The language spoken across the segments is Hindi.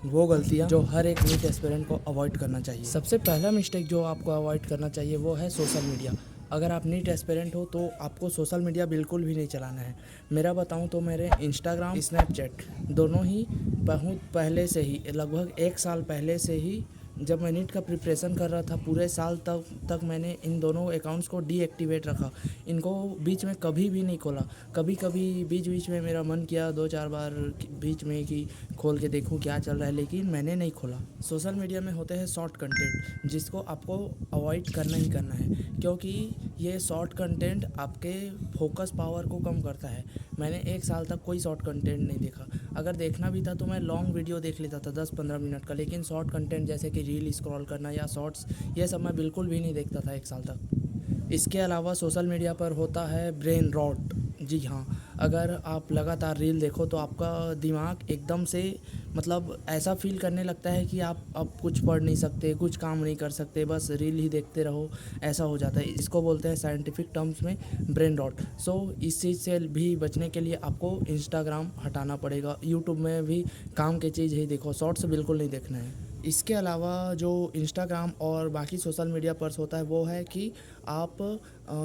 वो गलतियाँ जो हर एक नीट एस्पिरेंट को अवॉइड करना चाहिए। सबसे पहला मिस्टेक जो आपको अवॉइड करना चाहिए वो है सोशल मीडिया। अगर आप नीट एस्पिरेंट हो तो आपको सोशल मीडिया बिल्कुल भी नहीं चलाना है। मेरा बताऊं तो मेरे इंस्टाग्राम, स्नैपचैट दोनों ही बहुत पहले से ही, लगभग 1 साल पहले से ही, जब मैं नीट का प्रिपरेशन कर रहा था पूरे साल तक मैंने इन दोनों अकाउंट्स को डीएक्टिवेट रखा। इनको बीच में कभी भी नहीं खोला। कभी कभी बीच बीच में मेरा मन किया 2-4 बार बीच में कि खोल के देखूं क्या चल रहा है, लेकिन मैंने नहीं खोला। सोशल मीडिया में होते हैं शॉर्ट कंटेंट जिसको आपको अवॉइड करना ही करना है, क्योंकि ये शॉर्ट कंटेंट आपके फोकस पावर को कम करता है। मैंने 1 साल तक कोई शॉर्ट कंटेंट नहीं देखा। अगर देखना भी था तो मैं लॉन्ग वीडियो देख लेता था 10-15 मिनट का, लेकिन शॉर्ट कंटेंट जैसे कि रील स्क्रॉल करना या शॉर्ट्स, ये सब मैं बिल्कुल भी नहीं देखता था 1 साल तक। इसके अलावा सोशल मीडिया पर होता है ब्रेन रॉट। जी हाँ, अगर आप लगातार रील देखो तो आपका दिमाग एकदम से मतलब ऐसा फील करने लगता है कि आप अब कुछ पढ़ नहीं सकते, कुछ काम नहीं कर सकते, बस रील ही देखते रहो, ऐसा हो जाता है। इसको बोलते हैं साइंटिफिक टर्म्स में ब्रेन रॉट। सो इस चीज़ से भी बचने के लिए आपको इंस्टाग्राम हटाना पड़ेगा। यूट्यूब में भी काम की चीज़ ही देखो, शॉर्ट्स बिल्कुल नहीं देखना है। इसके अलावा जो इंस्टाग्राम और बाकी सोशल मीडिया पर होता है वो है कि आप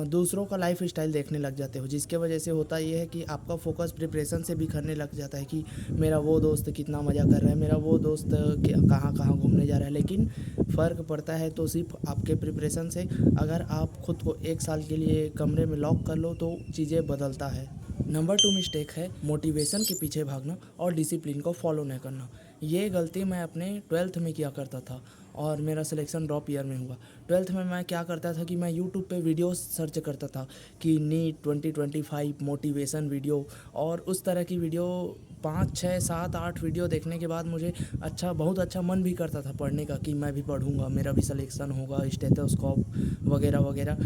दूसरों का लाइफ स्टाइल देखने लग जाते हो, जिसके वजह से होता ये है कि आपका फोकस प्रिपरेशन से बिखरने लग जाता है कि मेरा वो दोस्त कितना मज़ा कर रहा है, मेरा वो दोस्त कहाँ कहाँ घूमने जा रहा है। लेकिन फ़र्क पड़ता है तो सिर्फ आपके प्रिपरेशन से। अगर आप खुद को 1 साल के लिए कमरे में लॉक कर लो तो चीज़ें बदलता है। नंबर 2 मिस्टेक है मोटिवेशन के पीछे भागना और डिसिप्लिन को फॉलो नहीं करना। ये गलती मैं अपने 12th में किया करता था और मेरा सिलेक्शन ड्रॉप ईयर में हुआ। 12th में मैं क्या करता था कि मैं यूट्यूब पे वीडियोस सर्च करता था कि नीट 2025 मोटिवेशन वीडियो, और उस तरह की वीडियो 5, 6, 7, 8 वीडियो देखने के बाद मुझे बहुत अच्छा मन भी करता था पढ़ने का कि मैं भी पढ़ूंगा, मेरा भी सिलेक्शन होगा, स्टेथोस्कोप वगैरह वगैरह।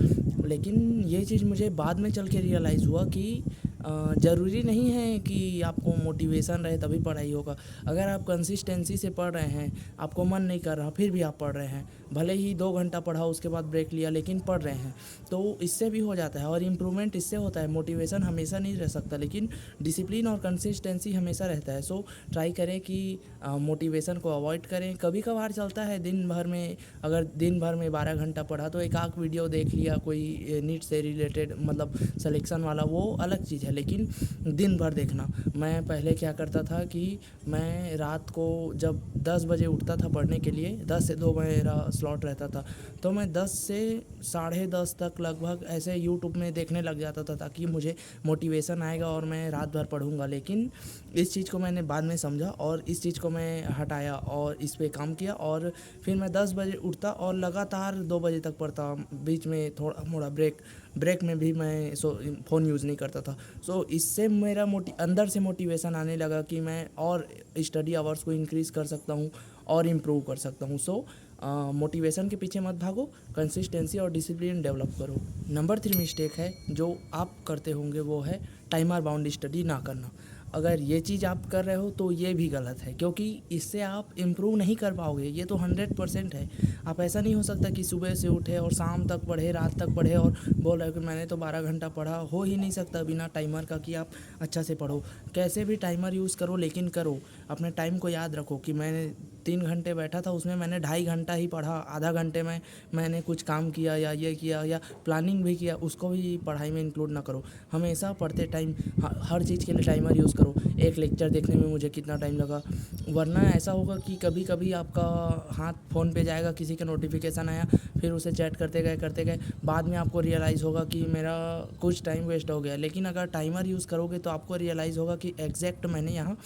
लेकिन ये चीज़ मुझे बाद में चल के रियलाइज़ हुआ कि ज़रूरी नहीं है कि आपको मोटिवेशन रहे तभी पढ़ाई होगा। अगर आप कंसिस्टेंसी से पढ़ रहे हैं, आपको मन नहीं कर रहा फिर भी आप पढ़ रहे हैं, भले ही 2 घंटा पढ़ा उसके बाद ब्रेक लिया, लेकिन पढ़ रहे हैं, तो इससे भी हो जाता है और इम्प्रूवमेंट इससे होता है। मोटिवेशन हमेशा नहीं रह सकता, लेकिन डिसिप्लिन और कंसिस्टेंसी हमेशा रहता है। सो ट्राई करें कि मोटिवेशन को अवॉइड करें। कभी कभार चलता है दिन भर में, अगर दिन भर में 12 घंटा पढ़ा तो एक आध वीडियो देख लिया कोई नीट से रिलेटेड, मतलब सिलेक्शन वाला, वो अलग चीज़ है, लेकिन दिन भर देखना। मैं पहले क्या करता था कि मैं रात को जब 10 बजे उठता था पढ़ने के लिए, 10 से 2 मेरा स्लॉट रहता था, तो मैं 10 से साढ़े 10 तक लगभग ऐसे यूट्यूब में देखने लग जाता था ताकि मुझे मोटिवेशन आएगा और मैं रात भर पढ़ूंगा। लेकिन इस चीज़ को मैंने बाद में समझा और इस चीज़ को मैं हटाया और इस पे काम किया, और फिर मैं 10 बजे उठता और लगातार 2 बजे तक पढ़ता। बीच में थोड़ा मोड़ा ब्रेक में भी मैं फ़ोन यूज़ नहीं करता था। सो इससे मेरा अंदर से मोटिवेशन आने लगा कि मैं और स्टडी आवर्स को इंक्रीज़ कर सकता हूँ और इम्प्रूव कर सकता हूँ। सो मोटिवेशन के पीछे मत भागो, कंसिस्टेंसी और डिसिप्लिन डेवलप करो। नंबर 3 मिस्टेक है जो आप करते होंगे वो है टाइमर बाउंड स्टडी ना करना। अगर ये चीज़ आप कर रहे हो तो ये भी गलत है, क्योंकि इससे आप इम्प्रूव नहीं कर पाओगे। ये तो 100% है। आप ऐसा नहीं हो सकता कि सुबह से उठे और शाम तक पढ़े, रात तक पढ़े और बोल रहे हो कि मैंने तो 12 घंटा पढ़ा। हो ही नहीं सकता बिना टाइमर का कि आप अच्छा से पढ़ो। कैसे भी टाइमर यूज़ करो, लेकिन करो। अपने टाइम को याद रखो कि मैंने 3 घंटे बैठा था, उसमें मैंने 2.5 घंटा ही पढ़ा, आधा घंटे में मैंने कुछ काम किया या ये किया या प्लानिंग भी किया, उसको भी पढ़ाई में इंक्लूड ना करो। हमेशा पढ़ते टाइम हर चीज़ के लिए टाइमर यूज़ करो। एक लेक्चर देखने में मुझे कितना टाइम लगा, वरना ऐसा होगा कि कभी कभी आपका हाथ फ़ोन पे जाएगा, किसी का नोटिफिकेशन आया, फिर उसे चैट करते गए, बाद में आपको रियलाइज़ होगा कि मेरा कुछ टाइम वेस्ट हो गया। लेकिन अगर टाइमर यूज़ करोगे तो आपको रियलाइज़ होगा कि एग्जैक्ट मैंने यहाँ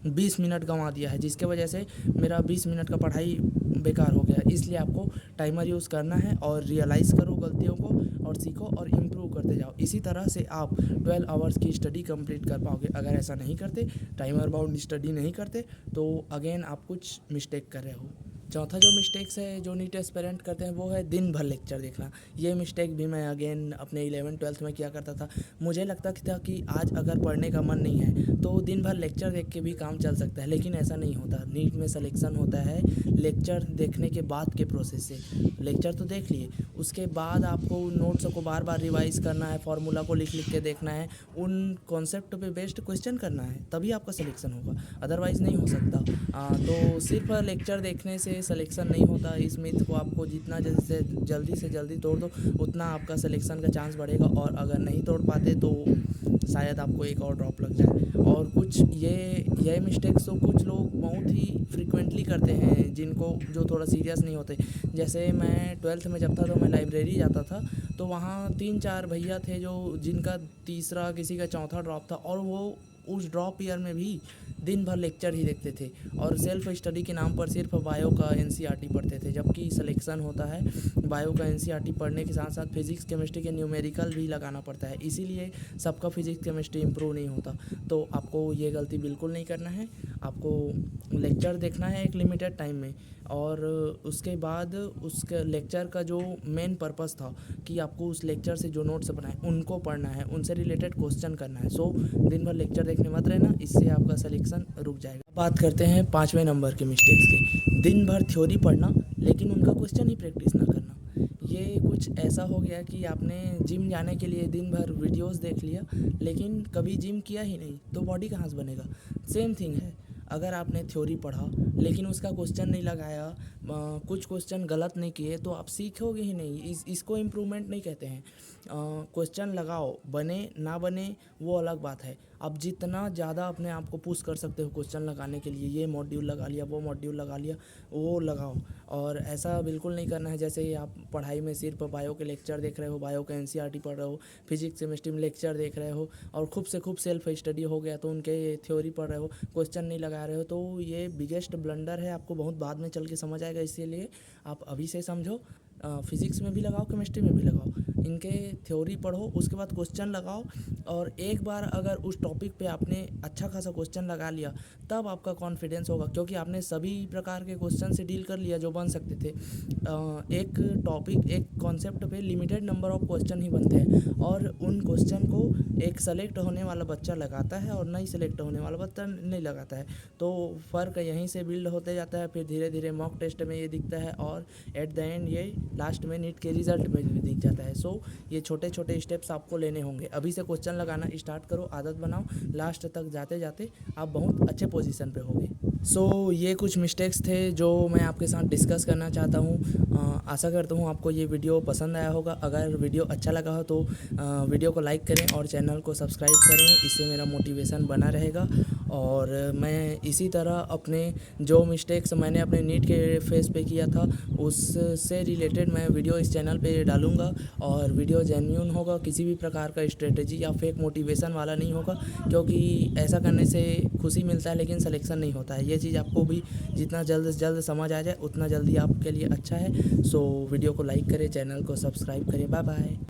20 मिनट गंवा दिया है, जिसके वजह से मेरा 20 मिनट का पढ़ाई बेकार हो गया। इसलिए आपको टाइमर यूज़ करना है और रियलाइज़ करो गलतियों को और सीखो और इम्प्रूव करते जाओ। इसी तरह से आप 12 आवर्स की स्टडी कंप्लीट कर पाओगे। अगर ऐसा नहीं करते, टाइमर बाउंड स्टडी नहीं करते, तो अगेन आप कुछ मिस्टेक कर रहे हो। चौथा जो मिस्टेक्स है जो नीट एस्पिरेंट करते हैं वो है दिन भर लेक्चर देखना। ये मिस्टेक भी मैं अगेन अपने 11th-12th में किया करता था। मुझे लगता था कि आज अगर पढ़ने का मन नहीं है तो दिन भर लेक्चर देख के भी काम चल सकता है, लेकिन ऐसा नहीं होता। नीट में सिलेक्शन होता है लेक्चर देखने के बाद के प्रोसेस से। लेक्चर तो देख लिए, उसके बाद आपको नोट्स को बार बार रिवाइज करना है, फार्मूला को लिख लिख के देखना है, उन कॉन्सेप्ट पे बेस्ड क्वेश्चन करना है, तभी आपका सिलेक्शन होगा, अदरवाइज़ नहीं हो सकता। तो सिर्फ लेक्चर देखने से सिलेक्शन नहीं होता। इस मिथ को आपको जितना जल्दी से जल्दी तोड़ दो उतना आपका सिलेक्शन का चांस बढ़ेगा, और अगर नहीं तोड़ पाते तो शायद आपको एक और ड्रॉप लग जाए। और कुछ ये मिस्टेक्स तो कुछ लोग बहुत ही फ्रिक्वेंटली करते हैं, जिनको जो थोड़ा सीरियस नहीं होते। जैसे मैं 12th में जब था तो मैं लाइब्रेरी जाता था, तो वहाँ 3-4 भैया थे जो जिनका तीसरा किसी का चौथा ड्रॉप था, और वो उस ड्रॉप ईयर में भी दिन भर लेक्चर ही देखते थे और सेल्फ स्टडी के नाम पर सिर्फ बायो का एनसीईआरटी पढ़ते थे। जबकि सिलेक्शन होता है बायो का एनसीईआरटी पढ़ने के साथ साथ फिजिक्स केमिस्ट्री के न्यूमेरिकल भी लगाना पड़ता है, इसीलिए सबका फिजिक्स केमिस्ट्री इंप्रूव नहीं होता। तो आपको ये गलती बिल्कुल नहीं करना है। आपको लेक्चर देखना है एक लिमिटेड टाइम में, और उसके बाद उसके लेक्चर का जो मेन पर्पस था कि आपको उस लेक्चर से जो नोट्स बनाए उनको पढ़ना है, उनसे रिलेटेड क्वेश्चन करना है। सो दिन भर लेक्चर देखने मत रहना, इससे आपका सिलेक्शन रुक जाएगा। बात करते हैं 5वें नंबर के मिस्टेक्स के। दिन भर थ्योरी पढ़ना लेकिन उनका क्वेश्चन ही प्रैक्टिस ना करना। ये कुछ ऐसा हो गया कि आपने जिम जाने के लिए दिन भर वीडियोस देख लिया लेकिन कभी जिम किया ही नहीं, तो बॉडी कहाँ से बनेगा। सेम थिंग है, अगर आपने थ्योरी पढ़ा लेकिन उसका क्वेश्चन नहीं लगाया, कुछ क्वेश्चन गलत नहीं किए, तो आप सीखोगे ही नहीं। इसको इम्प्रूवमेंट नहीं कहते हैं। क्वेश्चन लगाओ, बने ना बने वो अलग बात है। आप जितना ज़्यादा अपने आप को पुश कर सकते हो क्वेश्चन लगाने के लिए, ये मॉड्यूल लगा लिया, वो मॉड्यूल लगा लिया, वो लगाओ। और ऐसा बिल्कुल नहीं करना है जैसे आप पढ़ाई में सिर्फ बायो के लेक्चर देख रहे हो, बायो का एनसीईआरटी पढ़ रहे हो, फिजिक्स केमिस्ट्री में लेक्चर देख रहे हो और खूब से खूब सेल्फ स्टडी हो गया तो उनके थ्योरी पढ़ रहे हो, क्वेश्चन नहीं लगा रहे हो, तो ये बिगेस्ट ब्लंडर है। आपको बहुत बाद में चल के समझ आएगा, इसीलिए आप अभी से समझो। फिज़िक्स में भी लगाओ, केमिस्ट्री में भी लगाओ, इनके थ्योरी पढ़ो, उसके बाद क्वेश्चन लगाओ। और एक बार अगर उस टॉपिक पे आपने अच्छा खासा क्वेश्चन लगा लिया तब आपका कॉन्फिडेंस होगा, क्योंकि आपने सभी प्रकार के क्वेश्चन से डील कर लिया जो बन सकते थे। एक टॉपिक, एक कॉन्सेप्ट पे लिमिटेड नंबर ऑफ क्वेश्चन ही बनते हैं, और उन क्वेश्चन को एक सेलेक्ट होने वाला बच्चा लगाता है और नहीं सेलेक्ट होने वाला बच्चा नहीं लगाता है। तो फ़र्क यहीं से बिल्ड होते जाता है, फिर धीरे धीरे मॉक टेस्ट में ये दिखता है और एट द एंड ये लास्ट में नीट के रिज़ल्ट में भी दिख जाता है। सो ये छोटे छोटे स्टेप्स आपको लेने होंगे। अभी से क्वेश्चन लगाना स्टार्ट करो, आदत बनाओ, लास्ट तक जाते जाते आप बहुत अच्छे पोजीशन पे होगे। सो ये कुछ मिस्टेक्स थे जो मैं आपके साथ डिस्कस करना चाहता हूँ। आशा करता हूँ आपको ये वीडियो पसंद आया होगा। अगर वीडियो अच्छा लगा हो तो वीडियो को लाइक करें और चैनल को सब्सक्राइब करें, इससे मेरा मोटिवेशन बना रहेगा। और मैं इसी तरह अपने जो मिस्टेक्स मैंने अपने नीट के फेस पे किया था उससे रिलेटेड मैं वीडियो इस चैनल पे डालूँगा, और वीडियो जेन्युइन होगा, किसी भी प्रकार का स्ट्रेटजी या फेक मोटिवेशन वाला नहीं होगा, क्योंकि ऐसा करने से खुशी मिलता है लेकिन सिलेक्शन नहीं होता है। ये चीज़ आपको भी जितना जल्द से जल्द समझ आ जाए उतना जल्दी आपके लिए अच्छा है। सो वीडियो को लाइक करें, चैनल को सब्सक्राइब करें। Bye bye.